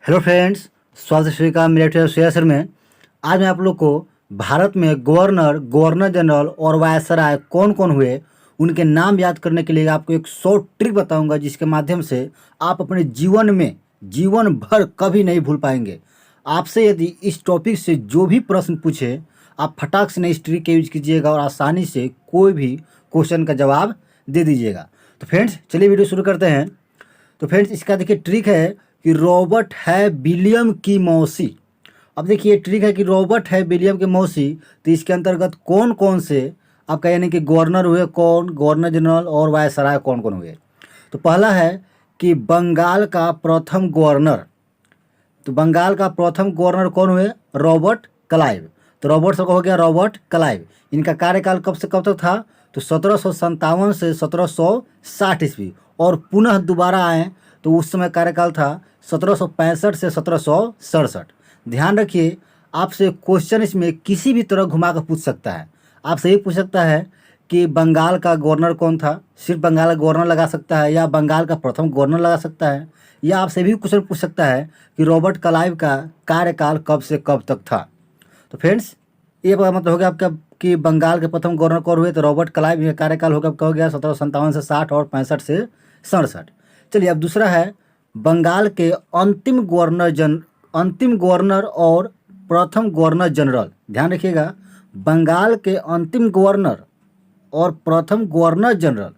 Hello friends, स्वागत है का मेरे सर में। आज मैं आप लोग को भारत में गवर्नर, गवर्नर जनरल और वायसराय कौन कौन हुए, उनके नाम याद करने के लिए आपको एक शॉर्ट ट्रिक बताऊंगा, जिसके माध्यम से आप अपने जीवन में जीवन भर कभी नहीं भूल पाएंगे। आपसे यदि इस टॉपिक से जो भी प्रश्न पूछे, आप फटाक से नहीं इस ट्रिक का यूज कीजिएगा और आसानी से कोई भी क्वेश्चन का जवाब दे दीजिएगा। तो फ्रेंड्स, चलिए वीडियो शुरू करते हैं। तो फ्रेंड्स, इसका देखिए ट्रिक है कि रॉबर्ट है विलियम की मौसी। अब देखिए ट्रिक है कि रॉबर्ट है विलियम की मौसी, तो इसके अंतर्गत कौन कौन से आपका यानी कि गवर्नर हुए, कौन गवर्नर जनरल और वायसराय कौन कौन हुए। तो पहला है कि बंगाल का प्रथम गवर्नर। तो बंगाल का प्रथम गवर्नर कौन हुए? Robert Clive. तो रॉबर्ट से हो गया रॉबर्ट क्लाइव। इनका कार्यकाल कब से कब तक था? तो 1757 से 1760 ईस्वी, और पुनः दोबारा आए तो उस समय कार्यकाल था 1765 से 1767। ध्यान रखिए, आपसे क्वेश्चन इसमें किसी भी तरह घुमा कर पूछ सकता है। आपसे ये पूछ सकता है कि बंगाल का गवर्नर कौन था, सिर्फ बंगाल का गवर्नर लगा सकता है, या बंगाल का प्रथम गवर्नर लगा सकता है, या आपसे भी क्वेश्चन पूछ सकता है कि रॉबर्ट क्लाइव का कार्यकाल कब से कब तक था। तो फ्रेंड्स, ये मतलब हो गया आपका कि बंगाल के प्रथम गवर्नर कौन हुए, तो रॉबर्ट क्लाइव का कार्यकाल होगा कब हो गया 1757 से 60 और 65 से 67। चलिए, अब दूसरा है बंगाल के अंतिम गवर्नर और प्रथम गवर्नर जनरल। ध्यान रखिएगा, बंगाल के अंतिम गवर्नर और प्रथम गवर्नर जनरल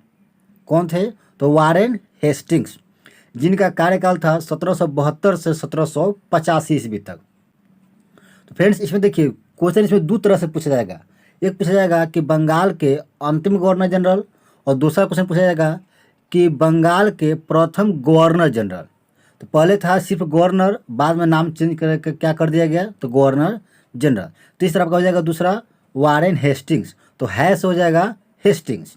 कौन थे? तो वारेन हेस्टिंग्स, जिनका कार्यकाल था 1772 से 1785 ईस्वी तक। तो फ्रेंड्स, इसमें देखिए क्वेश्चन इसमें दो तरह से पूछा जाएगा। एक पूछा जाएगा कि बंगाल के अंतिम गवर्नर जनरल, और दूसरा क्वेश्चन पूछा जाएगा कि बंगाल के प्रथम गवर्नर जनरल। तो पहले था सिर्फ गवर्नर, बाद में नाम चेंज करके क्या कर दिया गया, तो गवर्नर जनरल। तीसरा आपका हो जाएगा दूसरा वारेन हेस्टिंग्स, तो हैश हो जाएगा हेस्टिंग्स।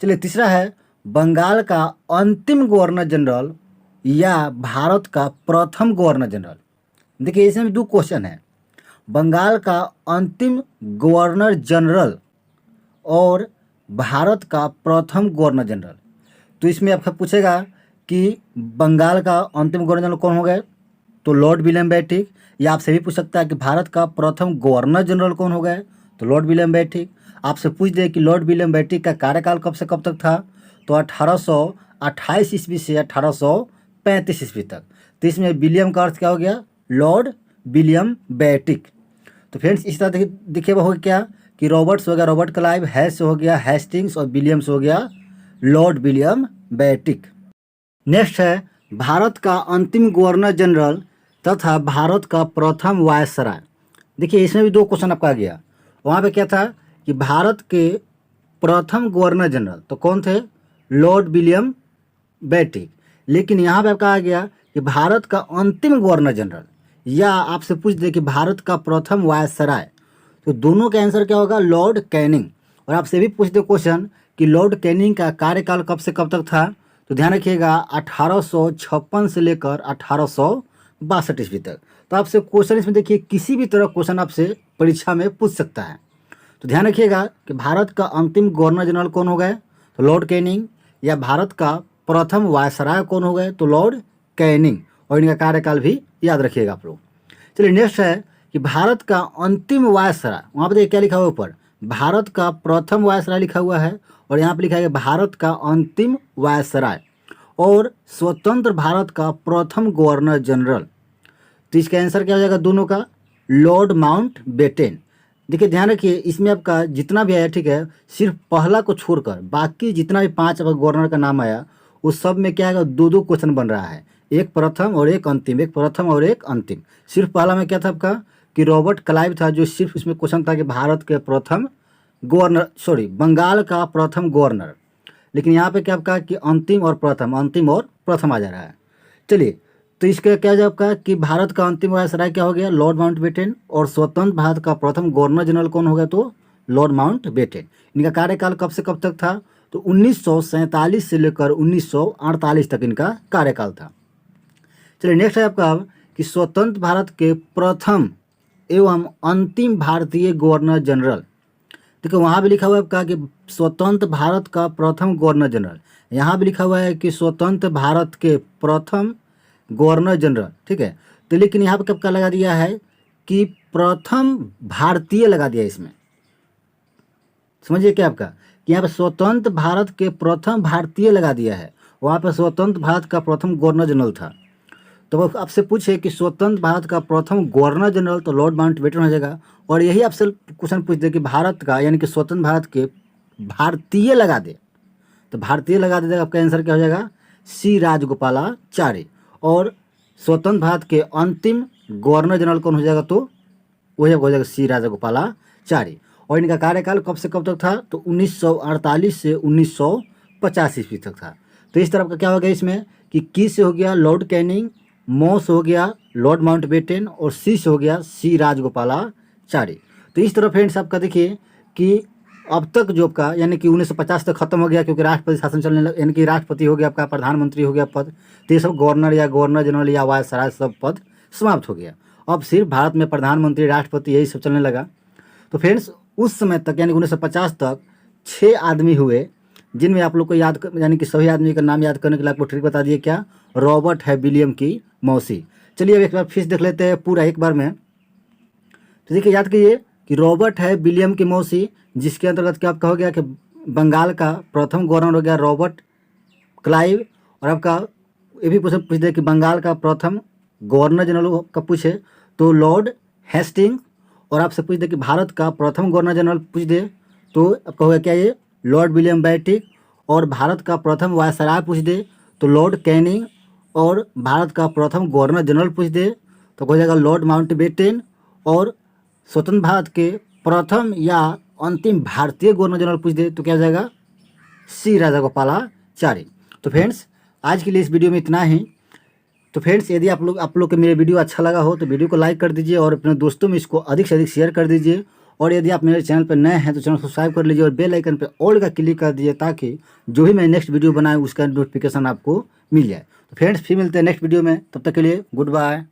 चलिए, तीसरा है बंगाल का अंतिम गवर्नर जनरल या भारत का प्रथम गवर्नर जनरल। देखिए, इसमें दो क्वेश्चन है, बंगाल का अंतिम गवर्नर जनरल और भारत का प्रथम गवर्नर जनरल। तो इसमें आपका पूछेगा कि बंगाल का अंतिम गवर्नर जनरल कौन हो गए, तो लॉर्ड विलियम बेंटिक। या आपसे भी पूछ सकता है कि भारत का प्रथम गवर्नर जनरल कौन हो गए, तो लॉर्ड विलियम बेंटिक। आपसे पूछ दे कि लॉर्ड विलियम बेंटिक का कार्यकाल कब से कब तक था, तो 1828 ईस्वी से 1835 ईस्वी तक। तो इसमें विलियम का अर्थ क्या हो गया, लॉर्ड विलियम बेंटिक। तो फ्रेंड्स, इस तरह देखिए हो क्या कि रॉबर्ट्स हो गया रॉबर्ट क्लाइव, हैश हो गया हेस्टिंग्स, और विलियम्स हो गया लॉर्ड विलियम बेंटिक। नेक्स्ट है भारत का अंतिम गवर्नर जनरल तथा भारत का प्रथम वायसराय। देखिए, इसमें भी दो क्वेश्चन आपका आ गया। वहाँ पे क्या था कि भारत के प्रथम गवर्नर जनरल तो कौन थे, लॉर्ड विलियम बेंटिक। लेकिन यहाँ पे आपका आ गया कि भारत का अंतिम गवर्नर जनरल, या आपसे पूछ दे कि भारत का प्रथम वायसराय, तो दोनों का आंसर क्या होगा, लॉर्ड कैनिंग। और आपसे भी पूछ दे क्वेश्चन कि लॉर्ड कैनिंग का कार्यकाल कब से कब तक था, तो ध्यान रखिएगा 1856 से लेकर 1862 ईस्वी तक। तो आपसे क्वेश्चन इसमें देखिए किसी भी तरह क्वेश्चन आपसे परीक्षा में पूछ सकता है। तो ध्यान रखिएगा कि भारत का अंतिम गवर्नर जनरल कौन हो गए, तो लॉर्ड कैनिंग, या भारत का प्रथम वायसराय कौन हो गए, तो लॉर्ड कैनिंग। और इनका कार्यकाल भी याद रखिएगा आप लोग। चलिए, नेक्स्ट है कि भारत का अंतिम वायसराय, वहाँ पर देखिए क्या लिखा हुआ ऊपर, भारत का प्रथम वायसराय लिखा हुआ है, और यहाँ पर लिखा है भारत का अंतिम वायसराय और स्वतंत्र भारत का प्रथम गवर्नर जनरल। तो इसका आंसर क्या हो जाएगा दोनों का, लॉर्ड माउंट बेटेन। देखिए, ध्यान रखिए इसमें आपका जितना भी आया, ठीक है, सिर्फ पहला को छोड़कर बाकी जितना भी 5 गवर्नर का नाम आया, उस सब में क्या है, दो दो क्वेश्चन बन रहा है, एक प्रथम और एक अंतिम, एक प्रथम और एक अंतिम। सिर्फ पहला में क्या था आपका कि रॉबर्ट क्लाइव था, जो सिर्फ इसमें क्वेश्चन था कि भारत के प्रथम गवर्नर, बंगाल का प्रथम गवर्नर। लेकिन यहाँ पे क्या आपका कि अंतिम और प्रथम आ जा रहा है। चलिए, तो इसका क्या हो आपका कि भारत का अंतिम वायसराय क्या हो गया, लॉर्ड माउंट बेटेन, और स्वतंत्र भारत का प्रथम गवर्नर जनरल कौन हो गया, तो लॉर्ड माउंट बेटेन। इनका कार्यकाल कब से कब तक था, तो 1947 से लेकर 1948 तक इनका कार्यकाल था। चलिए, नेक्स्ट है आपका कि स्वतंत्र भारत के प्रथम एवं अंतिम भारतीय गवर्नर जनरल। देखो, वहाँ भी लिखा हुआ है आपका कि स्वतंत्र भारत का प्रथम गवर्नर जनरल, यहाँ भी लिखा हुआ है कि स्वतंत्र भारत के प्रथम गवर्नर जनरल, ठीक है। तो लेकिन यहाँ पर कब का लगा दिया है कि प्रथम भारतीय लगा दिया इसमें, समझिए क्या आपका कि यहाँ पर स्वतंत्र भारत के प्रथम भारतीय लगा दिया है, वहाँ पर स्वतंत्र भारत का प्रथम गवर्नर जनरल था। तो वो आपसे पूछे कि स्वतंत्र भारत का प्रथम गवर्नर जनरल, तो लॉर्ड माउंटबेटन हो जाएगा। और यही आपसे क्वेश्चन पूछ दे कि भारत का यानी कि स्वतंत्र भारत के भारतीय लगा दे, तो भारतीय लगा दे, आपका आंसर क्या हो जाएगा, सी राजगोपालाचारी। और स्वतंत्र भारत के अंतिम गवर्नर जनरल कौन हो जाएगा, तो वही हो जाएगा सी राजगोपालाचारी। और इनका कार्यकाल कब से कब तक था, तो 1948 से 1950 ईस्वी तक था। तो इस तरह का क्या हो गया इसमें कि की से हो गया लॉर्ड कैनिंग, मो से हो गया लॉर्ड माउंटबेटन और सी से हो गया सी राजगोपालाचारी। तो इस तरह फ्रेंड्स आपका देखिए कि अब तक जो आपका यानी कि 1950 तक खत्म हो गया, क्योंकि राष्ट्रपति शासन चलने लगा, यानी कि राष्ट्रपति हो गया आपका, प्रधानमंत्री हो गया पद, तो ये सब गवर्नर या गवर्नर जनरल या वायसराय सब पद समाप्त हो गया। अब सिर्फ भारत में प्रधानमंत्री, राष्ट्रपति यही सब चलने लगा। तो फ्रेंड्स उस समय तक यानी 1950 तक 6 आदमी हुए, जिनमें आप लोग को याद यानी कि सभी आदमी का नाम याद करने के लिए आपको ट्रिक बता दिए, क्या, रॉबर्ट है विलियम की मौसी। चलिए अब एक बार फिर देख लेते हैं पूरा एक बार में। तो देखिए याद कीजिए कि रॉबर्ट है विलियम की मौसी, जिसके अंतर्गत क्या आपका हो गया कि बंगाल का प्रथम गवर्नर हो गया रॉबर्ट क्लाइव। और आपका ये भी पूछ दे कि बंगाल का प्रथम गवर्नर जनरल का पूछे तो लॉर्ड हेस्टिंग। और आपसे पूछ दे कि भारत का प्रथम गवर्नर जनरल पूछ दे तो आपका होगा क्या, ये लॉर्ड विलियम बेंटिक। और भारत का प्रथम वायसराय पूछ दे तो लॉर्ड कैनिंग। और भारत का प्रथम गवर्नर जनरल पूछ दे तो हो जाएगा लॉर्ड माउंटबेटन। और स्वतंत्र भारत के प्रथम या अंतिम भारतीय गवर्नर जनरल पूछ दे तो क्या हो जाएगा, सी राजगोपालाचारी। तो फ्रेंड्स आज के लिए इस वीडियो में इतना ही। तो फ्रेंड्स यदि आप लोग के मेरे वीडियो अच्छा लगा हो तो वीडियो को लाइक कर दीजिए और अपने दोस्तों में इसको अधिक से अधिक शेयर कर दीजिए। और यदि आप मेरे चैनल पर नए हैं तो चैनल को सब्सक्राइब कर लीजिए और बेल आइकन पर ऑल का क्लिक कर दीजिए, ताकि जो भी मैं नेक्स्ट वीडियो बनाए उसका नोटिफिकेशन आपको मिल जाए। तो फ्रेंड्स फिर मिलते हैं नेक्स्ट वीडियो में, तब तक के लिए गुड बाय।